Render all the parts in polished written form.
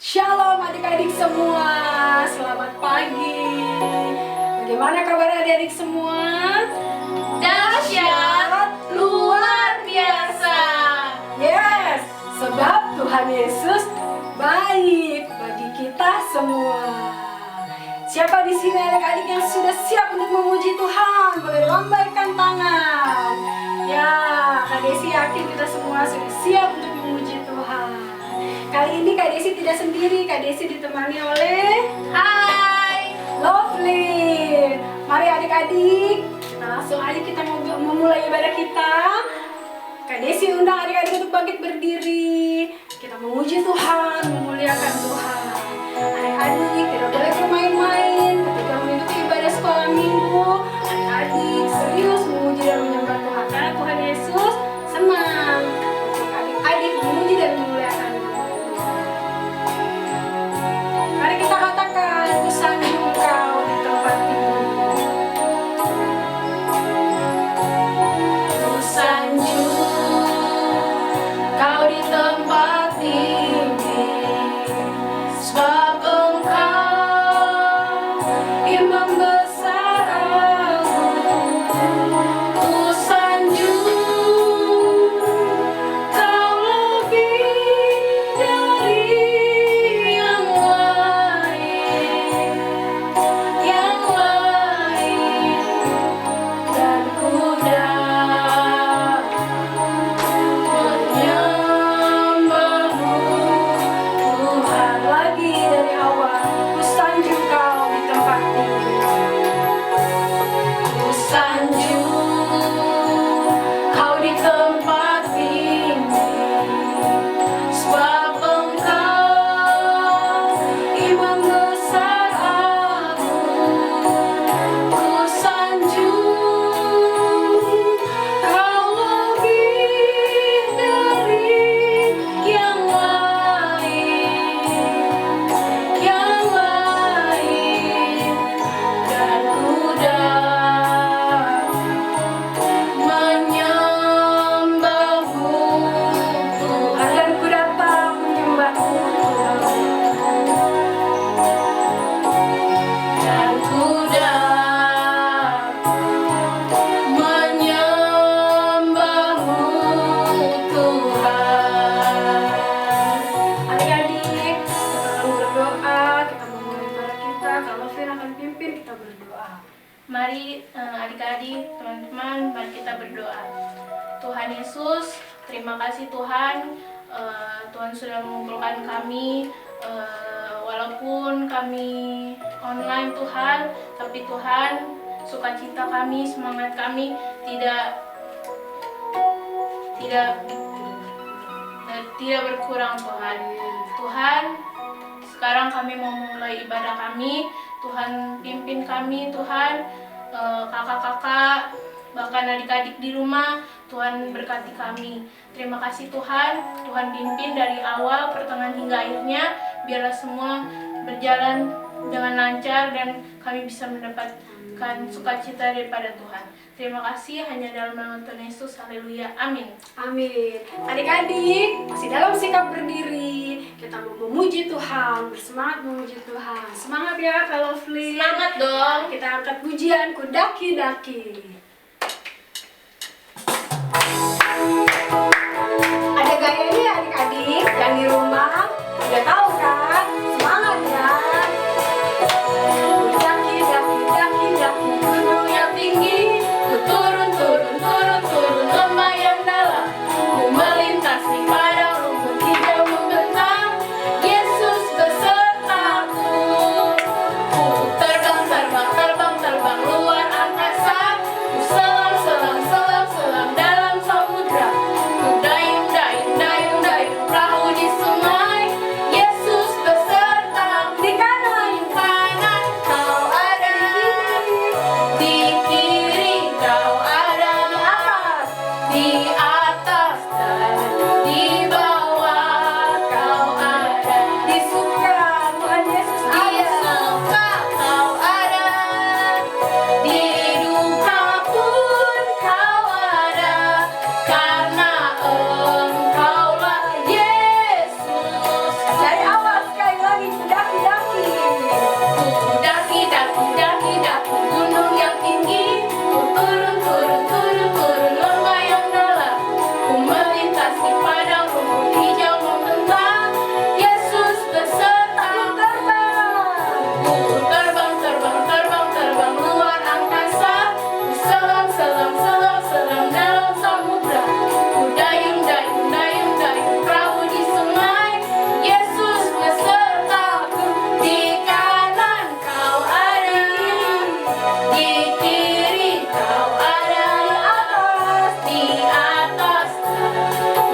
Shalom adik-adik semua, selamat pagi. Bagaimana kabar adik-adik semua? Dahsyat, luar biasa. Yes, sebab Tuhan Yesus baik bagi kita semua. Siapa di sini adik-adik yang sudah siap untuk memuji Tuhan? Boleh lambaikan tangan. Ya, Kak Desi yakin kita semua sudah siap untuk memuji Tuhan. Kali ini Kak Desi tidak sendiri, Kak Desi ditemani oleh Hai. Lovely. Mari adik-adik, kita langsung aja kita memulai ibadah kita. Kak Desi undang adik-adik untuk bangkit berdiri. Kita memuji Tuhan, memuliakan Tuhan. Adik-adik tidak boleh bermain-main ketika mengikuti ibadah sekolah minggu. Adik-adik serius memuji dan menyembah Tuhan karena Tuhan Yesus senang untuk adik-adik memuji dan memuliakan Tuhan. Mari kita katakan, ku sanjung Engkau di tempat tinggi. Ku sanjung Kau di tempat tinggi, sebab Engkau Imam besar agung. Ku sanjung Kau lebih dari yang lain, dan ku menyembahmu Tuhan. Lagi dari awal, ku sanjung Kau di tempat tinggi. Ku sanjung Kau di tempat tinggi, sebab Engkau Imam besar agung. Ku sanjung Kau lebih dari yang lain, dan ku menyembahmu Tuhan. Dan ku datang menyembahmu Tuhan. Dan ku menyembahmu Tuhan. Adik-adik, kita akan berdoa, kita memulai ibadah kita. Kalau Fir akan pimpin, kita berdoa. Mari adik-adik, teman-teman, mari kita berdoa. Tuhan Yesus, terima kasih Tuhan. Tuhan sudah mengumpulkan kami, walaupun kami online Tuhan, tapi Tuhan, sukacita kami, semangat kami tidak tidak berkurang Tuhan. Tuhan, sekarang kami mau mulai ibadah kami. Tuhan pimpin kami, Tuhan, kakak-kakak, bahkan adik-adik di rumah, Tuhan berkati kami. Terima kasih Tuhan, Tuhan pimpin dari awal, pertengahan hingga akhirnya, biarlah semua berjalan dengan lancar dan kami bisa mendapatkan sukacita daripada Tuhan. Terima kasih, hanya dalam nama Tuhan Yesus, haleluya, amin. Amin. Adik-adik, masih dalam sikap berdiri, kita mau memuji Tuhan, bersemangat memuji Tuhan. Semangat ya Kak Lovely. Semangat dong. Kita angkat pujian ku daki-daki. Ada gayanya ya adik-adik yang di rumah, udah tahu kan? Semangat ya. Ku daki-daki, daki-daki gunung yang tinggi, ku turun, turun, turun, turun lembah yang dalam, ku melintasi padang rumput hijau membentang, Yesus besertaku. Ku terbang, terbang, terbang, terbang luar angkasa, ku selam, selam, selam, selam dalam samudra, ku dayung, dayung, dayung, dayung perahu di sungai, Yesus besertaku. Di kanan kau ada, di kiri kau ada, di atas dan di bawah kau ada. Di surga Tuhan Yesus ada, di surga kau ada, di duka pun kau ada, karena Engkaulah Yesus. Dari awal sekali lagi, daki-daki. Ku daki-daki, daki-daki gunung yang tinggi, ku turun, turun, turun, turun lembah yang dalam, ku melintasi padang rumput hijau membentang, Yesus besertaku. Ku terbang, terbang, terbang, terbang luar angkasa, ku selam, selam, selam, selam dalam samudra, ku dayung, dayung, dayung, dayung perahu di sungai, Yesus besertaku. Di kanan kau ada, di kiri kau ada, di atas dan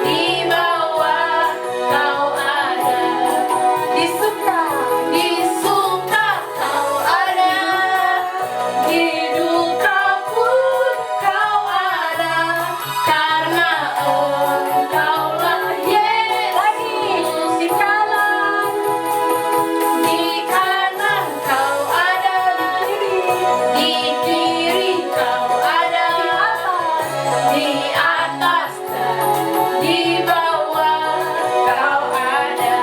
di bawah kau ada. Di suka kau ada, di duka pun kau ada, karena Engkaulah Yesus. Di kanan kau ada, di kiri kau ada, di atas dan di bawah kau ada.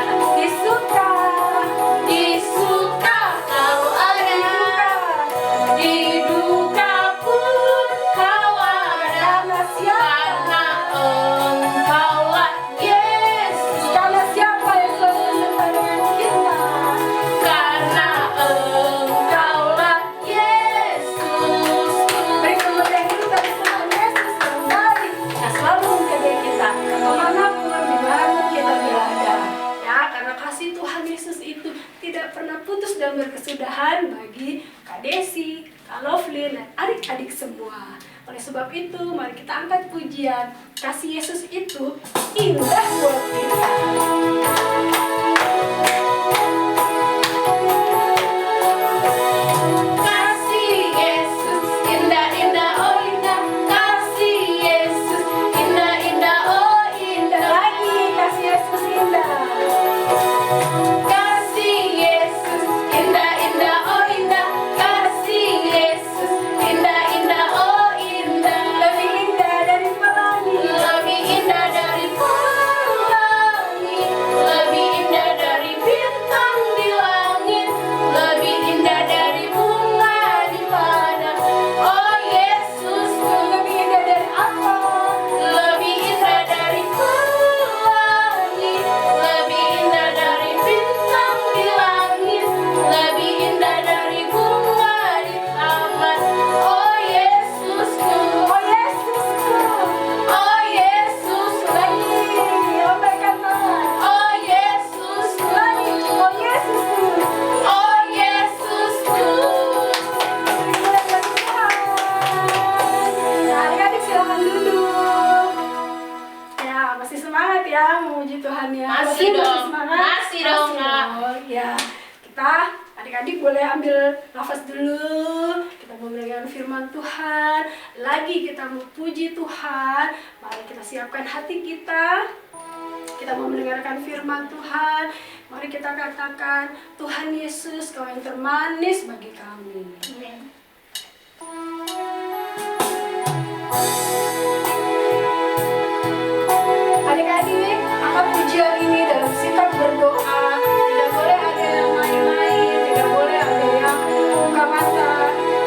Di suka kau ada, di duka pun kau ada, karena Engkaulah Yesus. Karena siapa yang selalu bersama dengan kita? Karena Engkaulah Yesus. Beri kemuliaan dulu bagi Tuhan Yesus kembali yang selalu menjaga kita kemanapun dimanapun kita berada. Ya, karena kasih Tuhan Yesus itu tidak pernah putus dan berkesudahan bagi Kak Desi, Kak Lovely, dan adik-adik semua. Oleh sebab itu, mari kita angkat pujian. Kasih Yesus itu indah buat kita. Kasih Yesus indah, indah, oh indah. Kasih Yesus indah, indah, oh indah. Lagi kasih Yesus indah. Kasih Yesus indah, indah, oh indah. Kasih Yesus indah, indah, oh indah. Lebih indah dari pelangi, lebih indah dari pelangi, lebih indah dari bintang di langit, lebih indah dari bunga di padang. Oh Yesus, lebih indah dari apa? Lebih indah dari pelangi, lebih indah dari bintang Adik-adik boleh ambil nafas dulu. Kita mau mendengarkan firman Tuhan. Lagi kita mau puji Tuhan. Mari kita siapkan hati kita. Kita mau mendengarkan firman Tuhan. Mari kita katakan, Tuhan Yesus, Kau yang termanis bagi kami. Amin. Adik-adik, angkat pujian ini dalam sikap berdoa. Tidak boleh ada yang main-main, tidak boleh ada yang buka mata,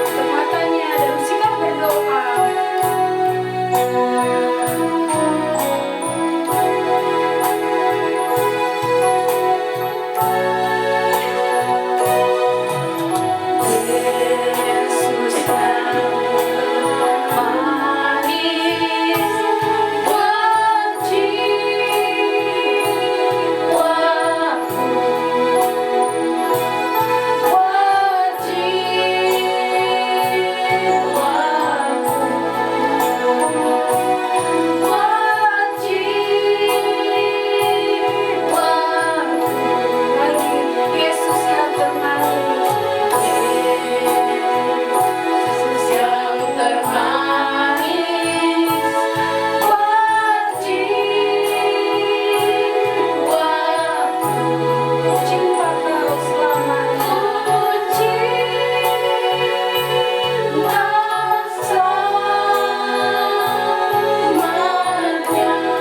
tutup matanya dalam sikap berdoa. Yesus yang manis Yesus yang termanis, Yesus yang termanis, berjiwa, cinta Kau selamanya,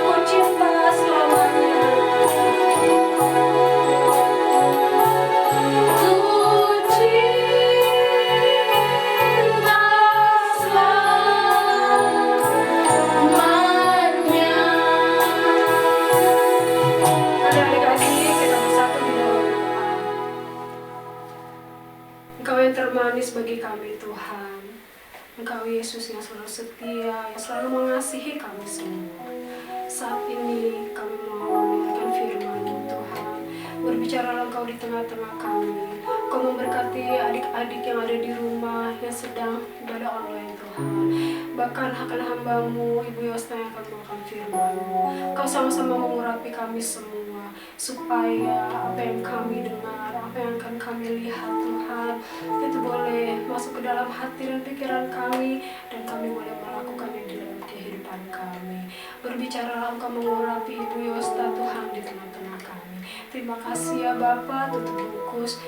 cinta selamanya, ku cinta selamanya. Adik-adik, kita bersatu di dalam doa. Engkau yang termanis bagi kami Tuhan. Engkau Yesus yang selalu setia, yang selalu mengasihi kami semua. Saat ini kami mau mendengarkan firman Tuhan. Berbicaralah Engkau di tengah-tengah kami. Kau memberkati adik-adik yang ada di rumah yang sedang ibadah online Tuhan. Bahkan akan hamba-Mu, Ibu Yosta yang akan membawakan firman-Mu. Kau sama-sama mengurapi kami semua, supaya apa yang kami dengar, apa yang akan kami lihat Tuhan, itu boleh masuk ke dalam hati dan pikiran kami, dan kami boleh melakukannya di dalam kehidupan kami. Berbicaralah Engkau mengurapi Ibu Yosta Tuhan di tengah-tengah kami. Terima kasih ya Bapa, tutup bungkus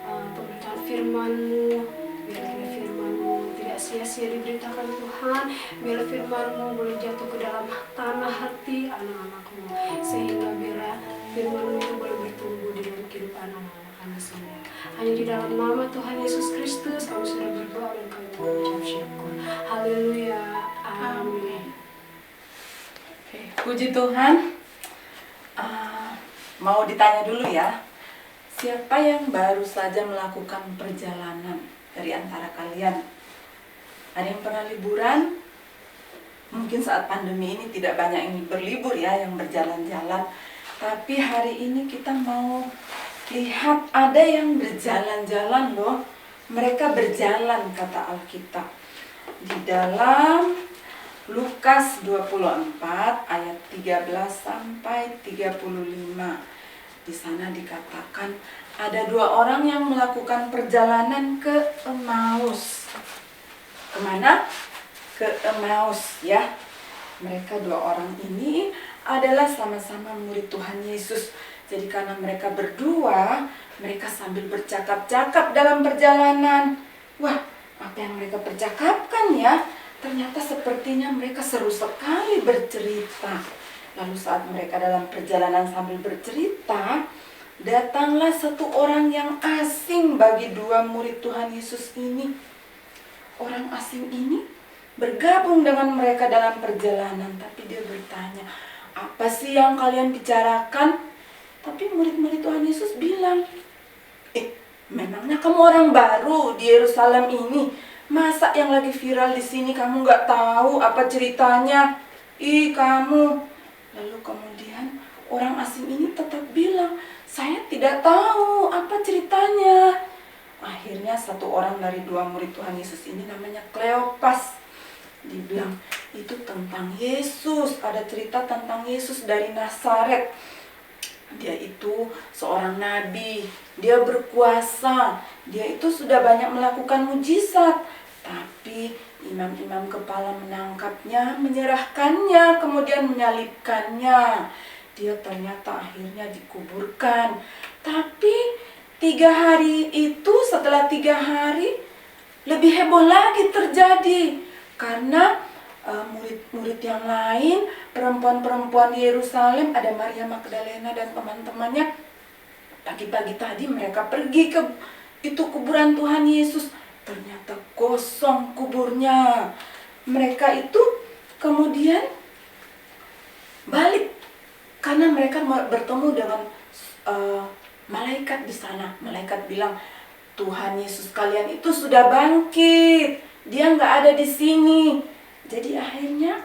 pemberitaan firman-Mu. Biarlah firman-Mu tidak sia-sia diberitakan Tuhan. Biarlah firman-Mu boleh jatuh ke dalam tanah hati anak-anak-Mu, sehingga biarlah firman-Mu itu boleh bertumbuh di dalam kehidupan anak-anak kami semua. Hanya di dalam nama Tuhan Yesus Kristus kami sudah berdoa dan kami mengucap syukur. Haleluya. Amin. Oke, puji Tuhan. Mau ditanya dulu ya, siapa yang baru saja melakukan perjalanan dari antara kalian? Ada yang pernah liburan? Mungkin saat pandemi ini tidak banyak yang berlibur ya, yang berjalan-jalan. Tapi hari ini kita mau lihat ada yang berjalan-jalan loh. Mereka berjalan kata Alkitab. Di dalam Lukas 24 ayat 13 sampai 35. Di sana dikatakan ada dua orang yang melakukan perjalanan ke Emmaus. Kemana? Ke Emmaus ya. Mereka dua orang ini adalah sama-sama murid Tuhan Yesus. Jadi karena mereka berdua, mereka sambil bercakap-cakap dalam perjalanan. Wah, apa yang mereka percakapkan ya? Ternyata sepertinya mereka seru sekali bercerita. Lalu saat mereka dalam perjalanan sambil bercerita, datanglah satu orang yang asing bagi dua murid Tuhan Yesus ini. Orang asing ini bergabung dengan mereka dalam perjalanan, tapi dia bertanya, apa sih yang kalian bicarakan? Tapi murid-murid Tuhan Yesus bilang, memangnya kamu orang baru di Yerusalem ini? Masa yang lagi viral di sini kamu nggak tahu apa ceritanya? Kamu. Lalu kemudian orang asing ini tetap bilang, saya tidak tahu apa ceritanya. Akhirnya satu orang dari dua murid Tuhan Yesus ini namanya Kleopas. Dibilang, itu tentang Yesus, ada cerita tentang Yesus dari Nazaret. Dia itu seorang nabi, dia berkuasa, dia itu sudah banyak melakukan mujizat. Tapi imam-imam kepala menangkapnya, menyerahkannya, kemudian menyalibkannya. Dia ternyata akhirnya dikuburkan. Tapi 3 hari itu, setelah 3 hari, lebih heboh lagi terjadi. Karena murid-murid yang lain, perempuan-perempuan di Yerusalem, ada Maria Magdalena dan teman-temannya, pagi-pagi tadi mereka pergi ke itu kuburan Tuhan Yesus. Ternyata kosong kuburnya. Mereka itu kemudian balik karena mereka bertemu dengan malaikat di sana. Malaikat bilang, Tuhan Yesus kalian itu sudah bangkit, dia nggak ada di sini. Jadi akhirnya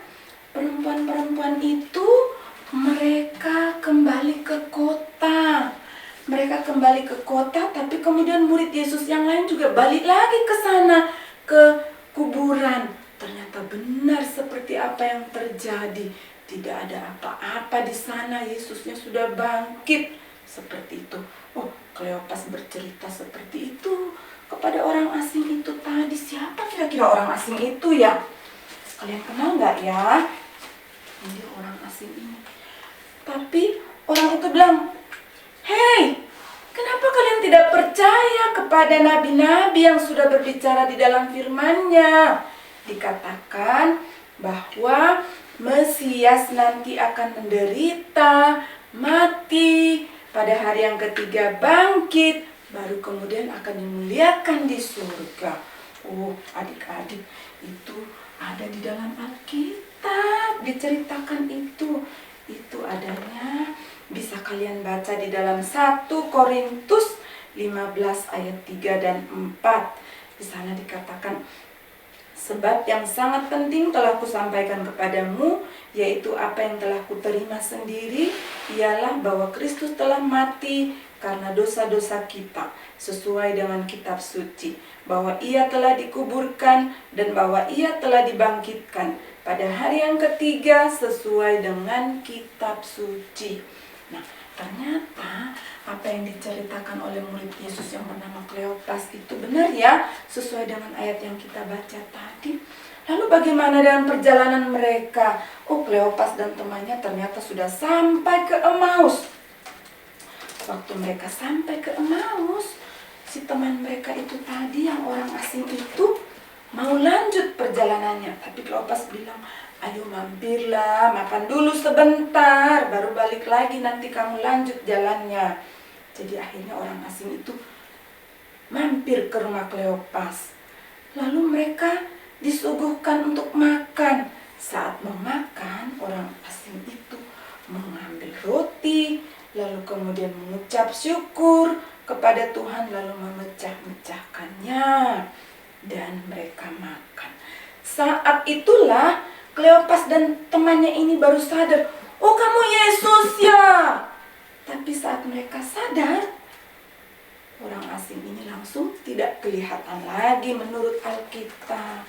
perempuan-perempuan itu mereka kembali ke kota. Mereka kembali ke kota, tapi kemudian murid Yesus yang lain juga balik lagi ke sana, ke kuburan. Ternyata benar seperti apa yang terjadi. Tidak ada apa-apa di sana, Yesusnya sudah bangkit. Seperti itu. Oh, Kleopas bercerita seperti itu kepada orang asing itu tadi. Siapa kira-kira orang asing itu ya? Kalian kenal nggak ya? Ini orang asing ini. Tapi orang itu bilang, hei, kenapa kalian tidak percaya kepada nabi-nabi yang sudah berbicara di dalam firman-Nya? Dikatakan bahwa Mesias nanti akan menderita, mati, pada hari yang ketiga bangkit, baru kemudian akan dimuliakan di surga. Oh, adik-adik, itu ada di dalam Alkitab, diceritakan itu. Itu adanya, bisa kalian baca di dalam 1 Korintus 15 ayat 3 dan 4. Di sana dikatakan, sebab yang sangat penting telah kusampaikan kepadamu, yaitu apa yang telah kuterima sendiri, ialah bahwa Kristus telah mati karena dosa-dosa kita, sesuai dengan kitab suci, bahwa ia telah dikuburkan dan bahwa ia telah dibangkitkan pada hari yang ketiga sesuai dengan kitab suci. Nah, ternyata apa yang diceritakan oleh murid Yesus yang bernama Kleopas itu benar ya, sesuai dengan ayat yang kita baca tadi. Lalu bagaimana dengan perjalanan mereka? Oh, Kleopas dan temannya ternyata sudah sampai ke Emmaus. Waktu mereka sampai ke Emmaus, si teman mereka itu tadi yang orang asing itu mau lanjut perjalanannya. Tapi Kleopas bilang, ayo mampirlah, makan dulu sebentar, baru balik lagi nanti kamu lanjut jalannya. Jadi akhirnya orang asing itu mampir ke rumah Kleopas. Lalu mereka disuguhkan untuk makan. Saat mau makan, orang asing itu mengambil roti, lalu kemudian mengucap syukur kepada Tuhan, lalu memecah-mecahkannya, dan mereka makan. Saat itulah Kleopas dan temannya ini baru sadar, oh kamu Yesus ya. Tapi saat mereka sadar, orang asing ini langsung tidak kelihatan lagi menurut Alkitab.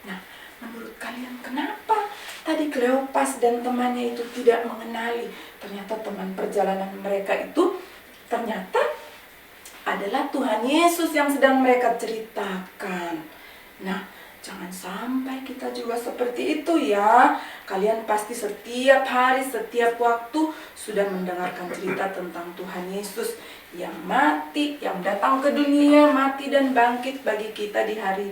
Nah, menurut kalian kenapa tadi Kleopas dan temannya itu tidak mengenali? Ternyata teman perjalanan mereka itu ternyata adalah Tuhan Yesus yang sedang mereka ceritakan. Nah, jangan sampai kita juga seperti itu ya. Kalian pasti setiap hari, setiap waktu sudah mendengarkan cerita tentang Tuhan Yesus yang mati, yang datang ke dunia, mati dan bangkit bagi kita di hari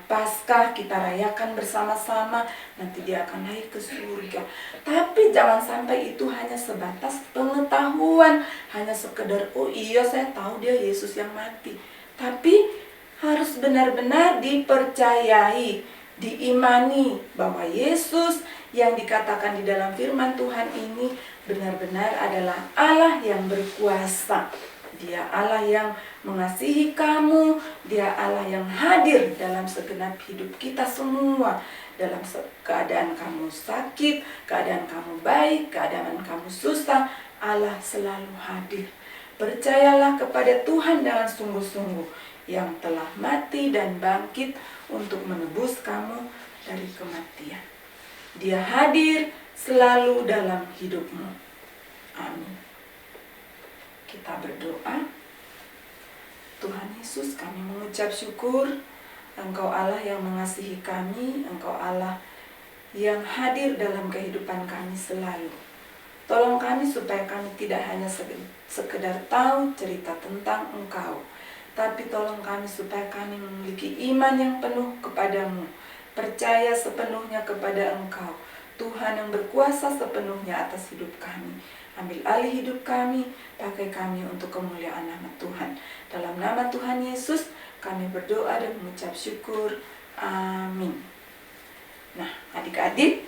Paskah. Kita rayakan bersama-sama, nanti dia akan naik ke surga. Tapi jangan sampai itu hanya sebatas pengetahuan, hanya sekedar, oh iya saya tahu dia Yesus yang mati. Tapi harus benar-benar dipercayai, diimani bahwa Yesus yang dikatakan di dalam firman Tuhan ini benar-benar adalah Allah yang berkuasa. Dia Allah yang mengasihi kamu, dia Allah yang hadir dalam segenap hidup kita semua. Dalam keadaan kamu sakit, keadaan kamu baik, keadaan kamu susah, Allah selalu hadir. Percayalah kepada Tuhan dengan sungguh-sungguh, yang telah mati dan bangkit untuk menebus kamu dari kematian. Dia hadir selalu dalam hidupmu. Amin. Kita berdoa. Tuhan Yesus, kami mengucap syukur Engkau Allah yang mengasihi kami, Engkau Allah yang hadir dalam kehidupan kami selalu. Tolong kami supaya kami tidak hanya sekedar tahu cerita tentang Engkau, tapi tolong kami supaya kami memiliki iman yang penuh kepadamu, percaya sepenuhnya kepada Engkau, Tuhan yang berkuasa sepenuhnya atas hidup kami. Ambil alih hidup kami, pakai kami untuk kemuliaan nama Tuhan. Dalam nama Tuhan Yesus, kami berdoa dan mengucap syukur. Amin. Nah, adik-adik,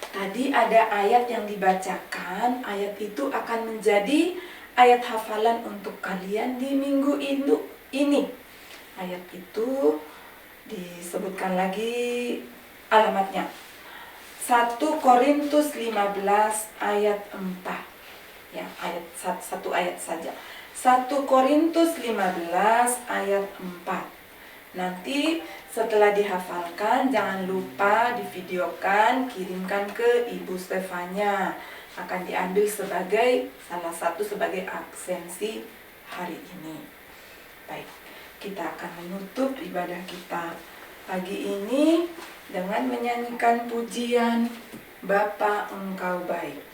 tadi ada ayat yang dibacakan. Ayat itu akan menjadi ayat hafalan untuk kalian di minggu ini. Ayat itu disebutkan lagi alamatnya. 1 Korintus 15 ayat 4. Ya, satu ayat saja. 1 Korintus 15 ayat 4. Nanti setelah dihafalkan, jangan lupa divideokan, kirimkan ke Ibu Stefania. Akan diambil sebagai salah satu sebagai absensi hari ini. Baik, kita akan menutup ibadah kita pagi ini dengan menyanyikan pujian Bapa Engkau Baik.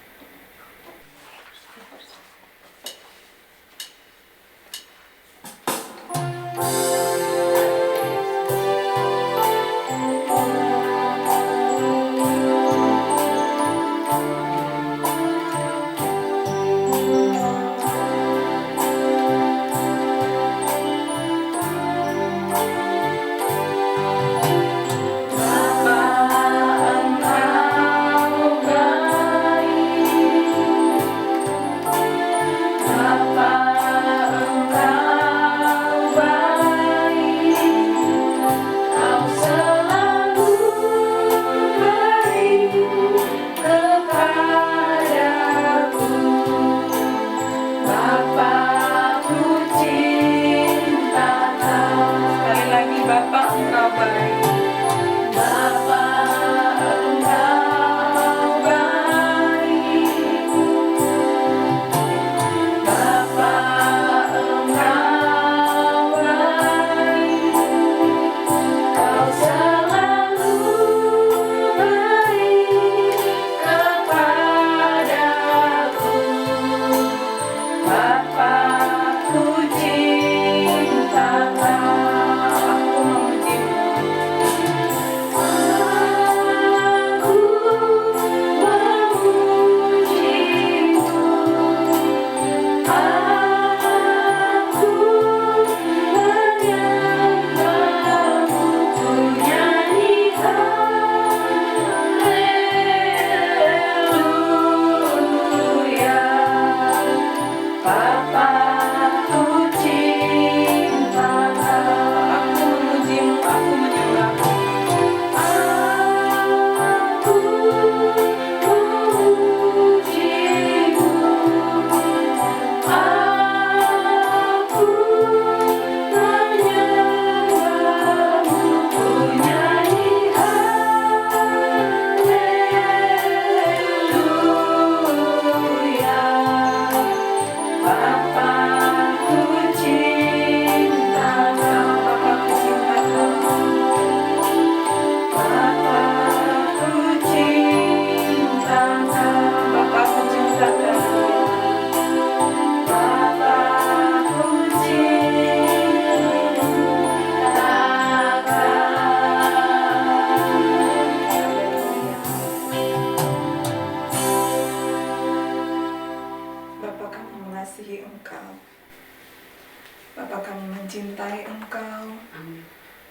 mencintai Engkau.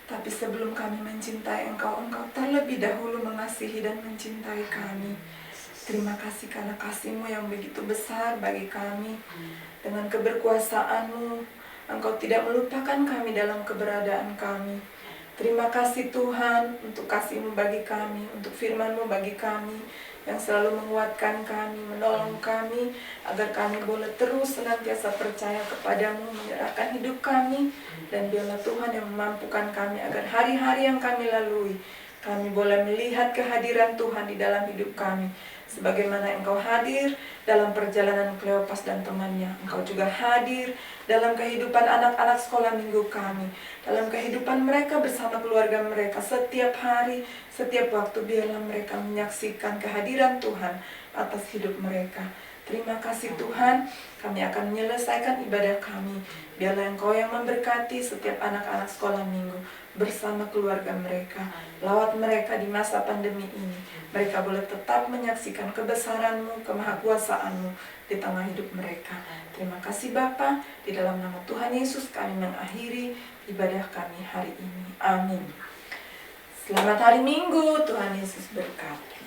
Tapi sebelum kami mencintai Engkau, Engkau terlebih dahulu mengasihi dan mencintai kami. Terima kasih karena kasih-Mu yang begitu besar bagi kami. Dengan keberkuasaan-Mu, Engkau tidak melupakan kami dalam keberadaan kami. Terima kasih Tuhan untuk kasih-Mu bagi kami, untuk firman-Mu bagi kami, yang selalu menguatkan kami, menolong kami, agar kami boleh terus senantiasa percaya kepadamu, menyerahkan hidup kami, dan biarlah Tuhan yang memampukan kami agar hari-hari yang kami lalui, kami boleh melihat kehadiran Tuhan di dalam hidup kami, Sebagaimana Engkau hadir dalam perjalanan Kleopas dan temannya, Engkau juga hadir dalam kehidupan anak-anak sekolah minggu kami, dalam kehidupan mereka bersama keluarga mereka setiap hari, setiap waktu. Biarlah mereka menyaksikan kehadiran Tuhan atas hidup mereka. Terima kasih Tuhan, kami akan menyelesaikan ibadah kami. Biarlah Engkau yang memberkati setiap anak-anak sekolah minggu bersama keluarga mereka. Lawat mereka di masa pandemi ini. Mereka boleh tetap menyaksikan kebesaran-Mu, kemahakuasaan-Mu di tengah hidup mereka. Terima kasih Bapa, di dalam nama Tuhan Yesus kami mengakhiri ibadah kami hari ini. Amin. Selamat hari Minggu, Tuhan Yesus berkati.